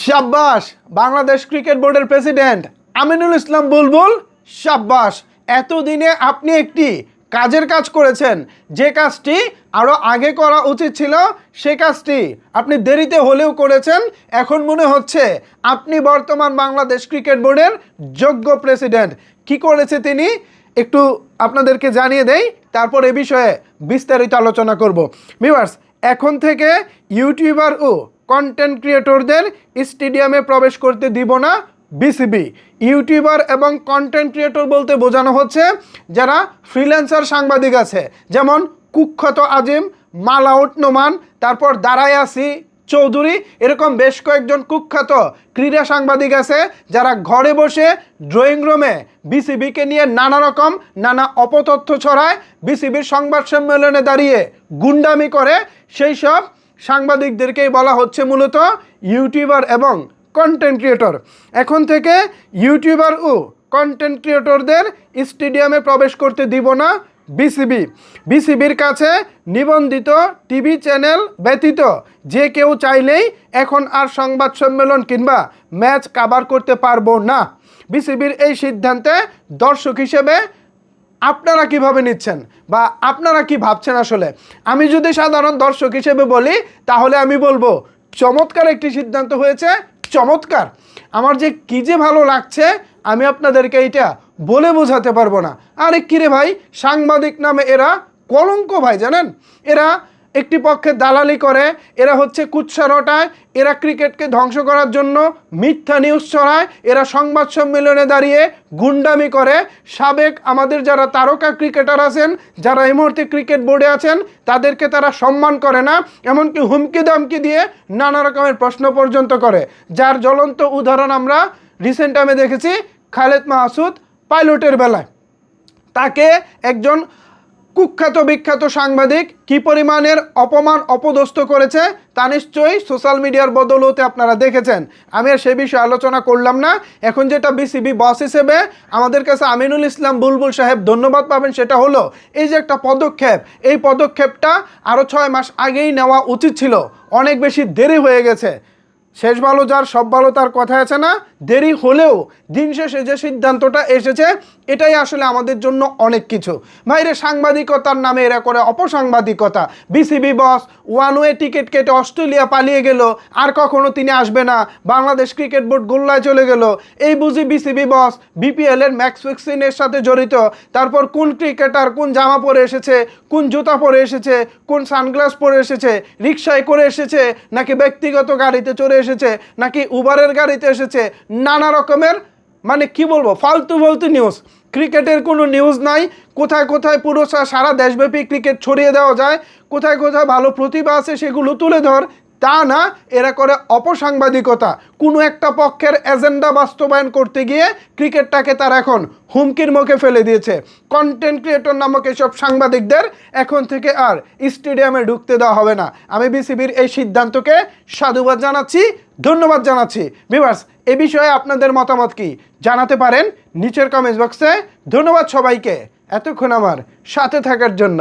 শাব্বাস Bangladesh cricket বোর্ডের president Aminul Islam বুলবুল। শাব্বাস, এতদিনে আপনি একটি কাজের কাজ করেছেন, যে কাজটি আরও আগে করা উচিত ছিল সে কাজটি আপনি দেরিতে হলেও করেছেন। এখন মনে হচ্ছে আপনি বর্তমান বাংলাদেশ ক্রিকেট বোর্ডের যোগ্য প্রেসিডেন্ট। কি করেছে তিনি একটু আপনাদেরকে জানিয়ে দেই, তারপর এ বিষয়ে বিস্তারিত আলোচনা করব। ভিউয়ার্স, এখন থেকে ইউটিউবার ও কন্টেন্ট ক্রিয়েটরদের স্টেডিয়ামে প্রবেশ করতে দিব না বিসিবি। ইউটিউবার এবং কন্টেন্ট ক্রিয়েটর বলতে বোঝানো হচ্ছে যারা ফ্রিল্যান্সার সাংবাদিক আছে, যেমন কুখ্যাত আজিম, মালাউট নোমান, তারপর দারায়াসি চৌধুরী, এরকম বেশ কয়েকজন কুখ্যাত ক্রীড়া সাংবাদিক আছে যারা ঘরে বসে ড্রয়িং রুমে বিসিবিকে নিয়ে নানা অপতথ্য ছড়ায়, বিসিবির সংবাদ সম্মেলনে দাঁড়িয়ে গুন্ডামি করে। সেই সব সাংবাদিকদেরকেই বলা হচ্ছে মূলত ইউটিউবার এবং কন্টেন্ট ক্রিয়েটর। এখন থেকে ইউটিউবার ও কন্টেন্ট ক্রিয়েটরদের স্টেডিয়ামে প্রবেশ করতে দিব না বিসিবি। বিসিবির কাছে নিবন্ধিত টিভি চ্যানেল ব্যতীত যে কেউ চাইলেই এখন আর সংবাদ সম্মেলন কিংবা ম্যাচ কাভার করতে পারবো না। বিসিবির এই সিদ্ধান্তে দর্শক হিসেবে আপনারা কিভাবে নিচ্ছেন বা আপনারা কি ভাবছেন? আসলে আমি যদি সাধারণ দর্শক হিসেবে বলি তাহলে আমি বলবো চমৎকার একটি সিদ্ধান্ত হয়েছে, চমৎকার। আমার যে কী যে ভালো লাগছে আমি আপনাদেরকে এটা বলে বোঝাতে পারবো না। আরে কিরে ভাই, সাংবাদিক নামে এরা কলঙ্ক ভাই, জানেন? এরা একটি পক্ষে দালালি করে, এরা হচ্ছে কুৎসা রটায়, এরা ক্রিকেটকে ধ্বংস করার জন্য মিথ্যা নিউজ ছড়ায়, এরা সংবাদ সম্মেলনে দাঁড়িয়ে গুন্ডামি করে। সাবেক আমাদের যারা তারকা ক্রিকেটার আছেন, যারা এই মুহূর্তে ক্রিকেট বোর্ডে আছেন, তাদেরকে তারা সম্মান করে না, এমনকি হুমকি দামকি দিয়ে নানা রকমের প্রশ্ন পর্যন্ত করে। যার জ্বলন্ত উদাহরণ আমরা রিসেন্ট টাইমে দেখেছি খালেদ মাহসুদ পাইলটের বেলায়। তাকে একজন কুখ্যাত বিখ্যাত সাংবাদিক কি পরিমাণের অপমান অপদস্থ করেছে তা নিশ্চয়ই সোশ্যাল মিডিয়ার বদৌলতে আপনারা দেখেছেন। আমি আর সে বিষয়ে আলোচনা করলাম না। এখন যেটা বিসিবি বস হিসেবে আমাদের কাছে আমিনুল ইসলাম বুলবুল সাহেব ধন্যবাদ পাবেন, সেটা হলো এই যে একটা পদক্ষেপ, এই পদক্ষেপটা আরও 6 মাস আগেই নেওয়া উচিত ছিল, অনেক বেশি দেরি হয়ে গেছে। শেষ ভালো যার সব ভালো তার কথা আছে না? দেরি হলেও দিন শেষে যে সিদ্ধান্তটা এসেছে এটাই আসলে আমাদের জন্য অনেক কিছু। ভাইরে, সাংবাদিকতার নামে এরা করে অপসাংবাদিকতা। BCB boss one way ticket কেটে অস্ট্রেলিয়া পালিয়ে গেল, আর কখনো তিনি আসবে না, বাংলাদেশ ক্রিকেট বোর্ড গোল্লায় চলে গেল। এই বুঝি বিসিবি বস বিপিএলের ম্যাচ ফিক্সিংয়ের সাথে জড়িত? তারপর কোন ক্রিকেটার কোন জামা পরে এসেছে, কোন জুতা পরে এসেছে, কোন সানগ্লাস পরে এসেছে, রিক্সায় করে এসেছে নাকি ব্যক্তিগত গাড়িতে চড়ে এসেছে নাকি উবারের গাড়িতে এসেছে, নানা রকমের মানে কি বলবো ফালতু নিউজ। ক্রিকেটের কোনো নিউজ নাই। কোথায় কোথায় পুরো সারা দেশব্যাপী ক্রিকেট ছড়িয়ে দেওয়া যায়, কোথায় কোথায় ভালো প্রতিভা আছে সেগুলো তুলে ধর, তা না, এরা করে অপসাংবাদিকতা। কোনো একটা পক্ষের এজেন্ডা বাস্তবায়ন করতে গিয়ে ক্রিকেটটাকে তারা এখন হুমকির মুখে ফেলে দিয়েছে। কন্টেন্ট ক্রিয়েটর নামক এসব সাংবাদিকদের এখন থেকে আর স্টেডিয়ামে ঢুকতে দেওয়া হবে না। আমি বিসিবির এই সিদ্ধান্তকে সাধুবাদ জানাচ্ছি, ধন্যবাদ জানাচ্ছি। ভিউয়ার্স, এ বিষয়ে আপনাদের মতামত কি জানাতে পারেন নিচের কমেন্টস বক্সে। ধন্যবাদ সবাইকে এতক্ষণ আমার সাথে থাকার জন্য।